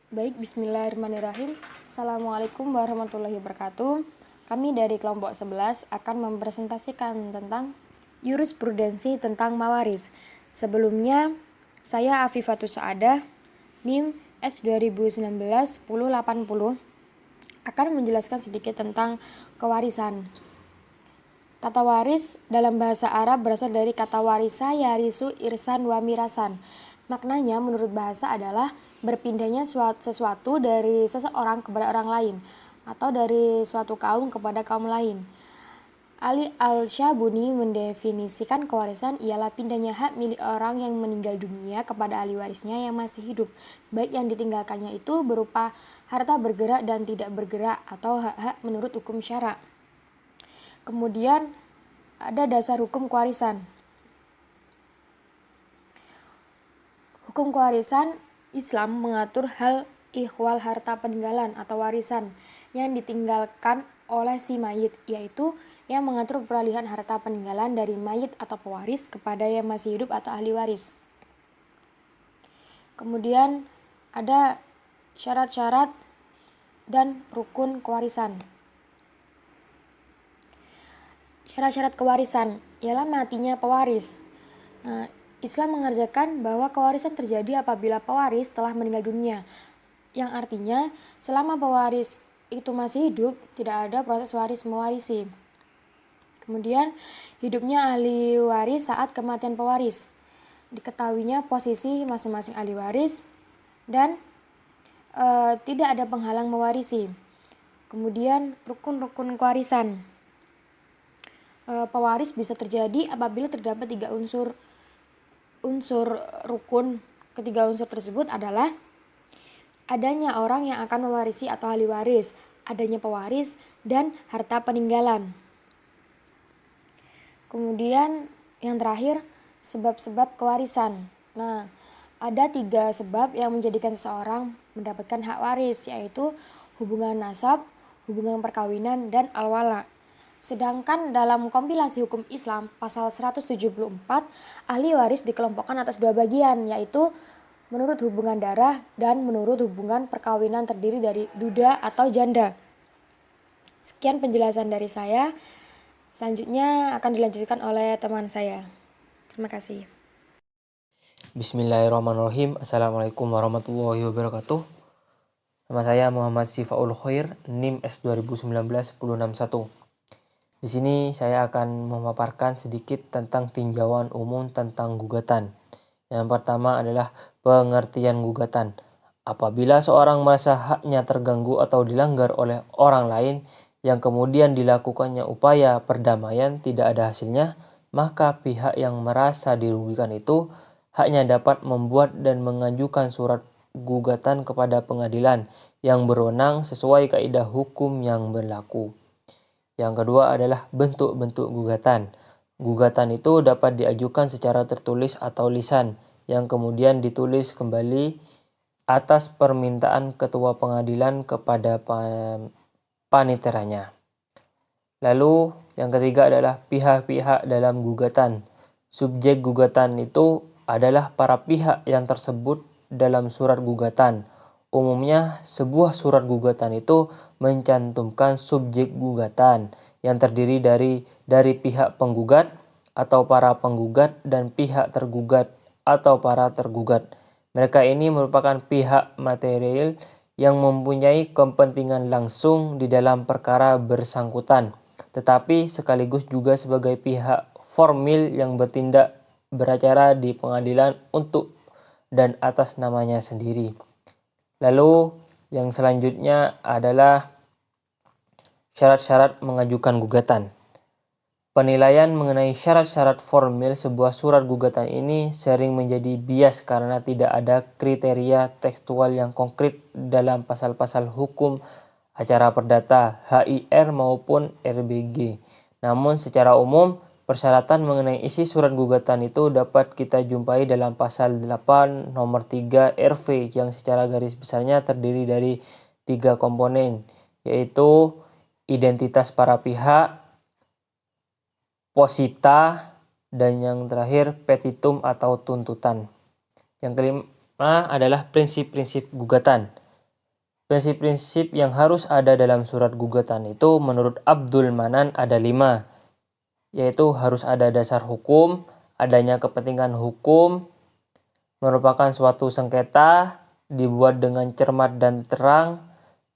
Baik, bismillahirrahmanirrahim. Assalamualaikum warahmatullahi wabarakatuh. Kami dari kelompok 11 akan mempresentasikan tentang jurisprudensi tentang mawaris. Sebelumnya, saya Afifatus Saadah, NIM S 2019-1080, akan menjelaskan sedikit tentang kewarisan. Kata waris dalam bahasa Arab berasal dari kata warisa, yarisu, irsan, wa mirasan. Maknanya menurut bahasa adalah berpindahnya sesuatu dari seseorang kepada orang lain atau dari suatu kaum kepada kaum lain. Ali Al-Syabuni mendefinisikan kewarisan ialah pindahnya hak milik orang yang meninggal dunia kepada ahli warisnya yang masih hidup, baik yang ditinggalkannya itu berupa harta bergerak dan tidak bergerak atau hak-hak menurut hukum syara. Kemudian ada dasar hukum kewarisan. Hukum kewarisan Islam mengatur hal ikhwal harta peninggalan atau warisan yang ditinggalkan oleh si mayit, yaitu yang mengatur peralihan harta peninggalan dari mayit atau pewaris kepada yang masih hidup atau ahli waris. Kemudian ada syarat-syarat dan rukun kewarisan. Syarat-syarat kewarisan ialah matinya pewaris. Islam mengerjakan bahwa kewarisan terjadi apabila pewaris telah meninggal dunia, yang artinya selama pewaris itu masih hidup, tidak ada proses waris mewarisi. Kemudian hidupnya ahli waris saat kematian pewaris, diketahuinya posisi masing-masing ahli waris, dan tidak ada penghalang mewarisi. Kemudian rukun-rukun kewarisan. Pewaris bisa terjadi apabila terdapat tiga unsur rukun. Ketiga unsur tersebut adalah adanya orang yang akan mewarisi atau ahli waris, adanya pewaris, dan harta peninggalan. Kemudian yang terakhir, sebab-sebab kewarisan. Ada 3 sebab yang menjadikan seseorang mendapatkan hak waris, yaitu hubungan nasab, hubungan perkawinan, dan al-wala. Sedangkan dalam kompilasi hukum Islam pasal 174, ahli waris dikelompokkan atas 2 bagian, yaitu menurut hubungan darah dan menurut hubungan perkawinan terdiri dari duda atau janda. Sekian penjelasan dari saya. Selanjutnya akan dilanjutkan oleh teman saya. Terima kasih. Bismillahirrahmanirrahim. Assalamualaikum warahmatullahi wabarakatuh. Nama saya Muhammad Sifaul Khair, NIM S 2019-1061. Di sini saya akan memaparkan sedikit tentang tinjauan umum tentang gugatan. Yang pertama adalah pengertian gugatan. Apabila seorang merasa haknya terganggu atau dilanggar oleh orang lain yang kemudian dilakukannya upaya perdamaian tidak ada hasilnya, maka pihak yang merasa dirugikan itu haknya dapat membuat dan mengajukan surat gugatan kepada pengadilan yang berwenang sesuai kaidah hukum yang berlaku. Yang kedua adalah bentuk-bentuk gugatan. Gugatan itu dapat diajukan secara tertulis atau lisan, yang kemudian ditulis kembali atas permintaan ketua pengadilan kepada paniteranya. Lalu yang ketiga adalah pihak-pihak dalam gugatan. Subjek gugatan itu adalah para pihak yang tersebut dalam surat gugatan. Umumnya sebuah surat gugatan itu mencantumkan subjek gugatan yang terdiri dari pihak penggugat atau para penggugat dan pihak tergugat atau para tergugat. Mereka ini merupakan pihak material yang mempunyai kepentingan langsung di dalam perkara bersangkutan, tetapi sekaligus juga sebagai pihak formil yang bertindak beracara di pengadilan untuk dan atas namanya sendiri. Lalu yang selanjutnya adalah syarat-syarat mengajukan gugatan. Penilaian mengenai syarat-syarat formil sebuah surat gugatan ini sering menjadi bias karena tidak ada kriteria tekstual yang konkret dalam pasal-pasal hukum acara perdata, HIR maupun RBG. Namun secara umum, persyaratan mengenai isi surat gugatan itu dapat kita jumpai dalam pasal 8 nomor 3 RV yang secara garis besarnya terdiri dari 3 komponen, yaitu identitas para pihak, posita, dan yang terakhir petitum atau tuntutan. Yang kelima adalah prinsip-prinsip gugatan. Prinsip-prinsip yang harus ada dalam surat gugatan itu menurut Abdul Manan ada 5, yaitu harus ada dasar hukum, adanya kepentingan hukum, merupakan suatu sengketa, dibuat dengan cermat dan terang.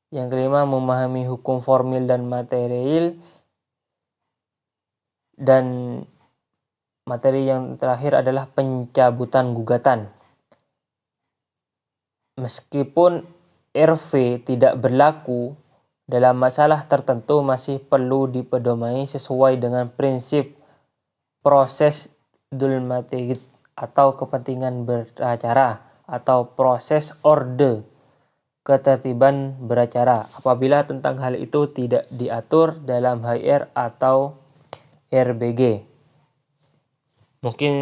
Yang kelima, memahami hukum formil dan material. Dan materi yang terakhir adalah pencabutan gugatan. Meskipun RV tidak berlaku, dalam masalah tertentu masih perlu dipedomani sesuai dengan prinsip proses dulmatigit atau kepentingan beracara atau proses orde ketertiban beracara apabila tentang hal itu tidak diatur dalam HR atau RBG. Mungkin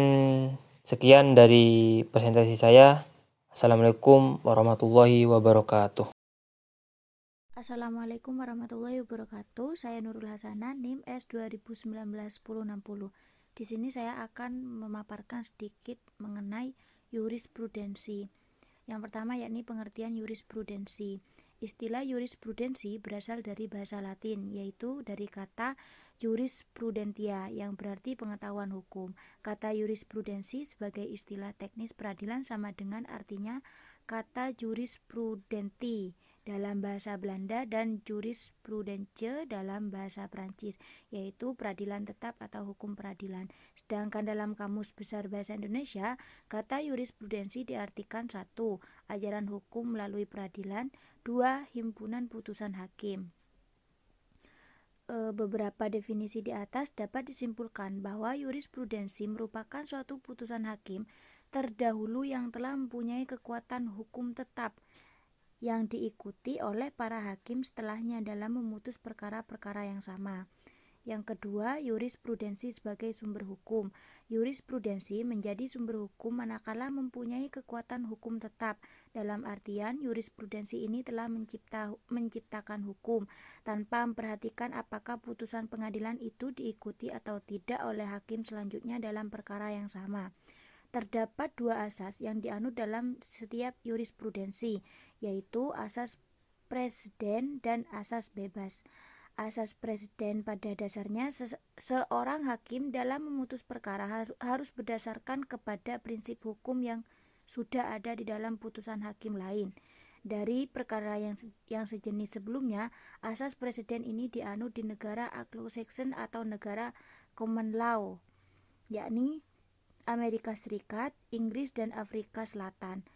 sekian dari presentasi saya. Assalamualaikum warahmatullahi wabarakatuh. Assalamualaikum warahmatullahi wabarakatuh. Saya Nurul Hasanah, NIM S 2019-1060. Di sini saya akan memaparkan sedikit mengenai jurisprudensi. Yang pertama yakni pengertian jurisprudensi. Istilah jurisprudensi berasal dari bahasa Latin, yaitu dari kata jurisprudentia yang berarti pengetahuan hukum. Kata jurisprudensi sebagai istilah teknis peradilan sama dengan artinya kata jurisprudenti dalam bahasa Belanda dan jurisprudentie dalam bahasa Prancis, yaitu peradilan tetap atau hukum peradilan. Sedangkan dalam Kamus Besar Bahasa Indonesia, kata jurisprudensi diartikan 1. Ajaran hukum melalui peradilan, 2. Himpunan putusan hakim. Beberapa definisi di atas dapat disimpulkan bahwa jurisprudensi merupakan suatu putusan hakim terdahulu yang telah mempunyai kekuatan hukum tetap yang diikuti oleh para hakim setelahnya dalam memutus perkara-perkara yang sama. Yang kedua, jurisprudensi sebagai sumber hukum. Jurisprudensi menjadi sumber hukum manakala mempunyai kekuatan hukum tetap. Dalam artian, jurisprudensi ini telah menciptakan hukum tanpa memperhatikan apakah putusan pengadilan itu diikuti atau tidak oleh hakim selanjutnya dalam perkara yang sama. Terdapat 2 asas yang dianut dalam setiap jurisprudensi, yaitu asas presiden dan asas bebas. Asas presiden pada dasarnya seorang hakim dalam memutus perkara harus berdasarkan kepada prinsip hukum yang sudah ada di dalam putusan hakim lain. Dari perkara yang sejenis sebelumnya, asas presiden ini dianut di negara Anglo-Saxon atau negara common law, yakni Amerika Serikat, Inggris, dan Afrika Selatan.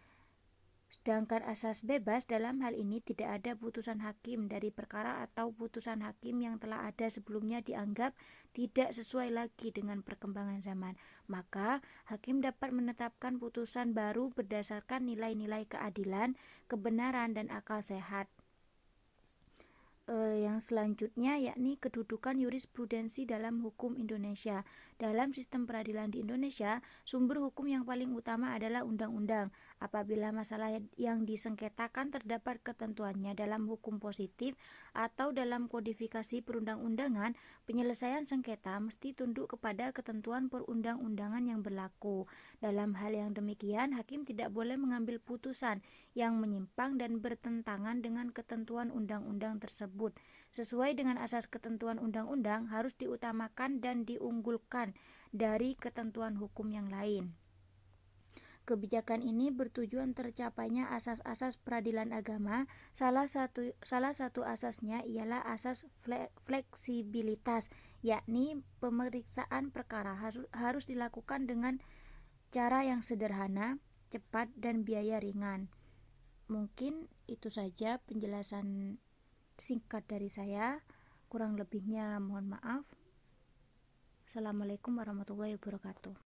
Sedangkan asas bebas dalam hal ini tidak ada putusan hakim dari perkara atau putusan hakim yang telah ada sebelumnya dianggap tidak sesuai lagi dengan perkembangan zaman. Maka, hakim dapat menetapkan putusan baru berdasarkan nilai-nilai keadilan, kebenaran, dan akal sehat. Yang selanjutnya yakni kedudukan jurisprudensi dalam hukum Indonesia. Dalam sistem peradilan di Indonesia, sumber hukum yang paling utama adalah undang-undang. Apabila masalah yang disengketakan terdapat ketentuannya dalam hukum positif atau dalam kodifikasi perundang-undangan, penyelesaian sengketa mesti tunduk kepada ketentuan perundang-undangan yang berlaku. Dalam hal yang demikian, hakim tidak boleh mengambil putusan yang menyimpang dan bertentangan dengan ketentuan undang-undang tersebut. Sesuai dengan asas ketentuan undang-undang harus diutamakan dan diunggulkan dari ketentuan hukum yang lain. Kebijakan ini bertujuan tercapainya asas-asas peradilan agama. Salah satu asasnya ialah asas fleksibilitas, yakni pemeriksaan perkara harus dilakukan dengan cara yang sederhana, cepat, dan biaya ringan. Mungkin itu saja penjelasan singkat dari saya, kurang lebihnya mohon maaf. Assalamualaikum warahmatullahi wabarakatuh.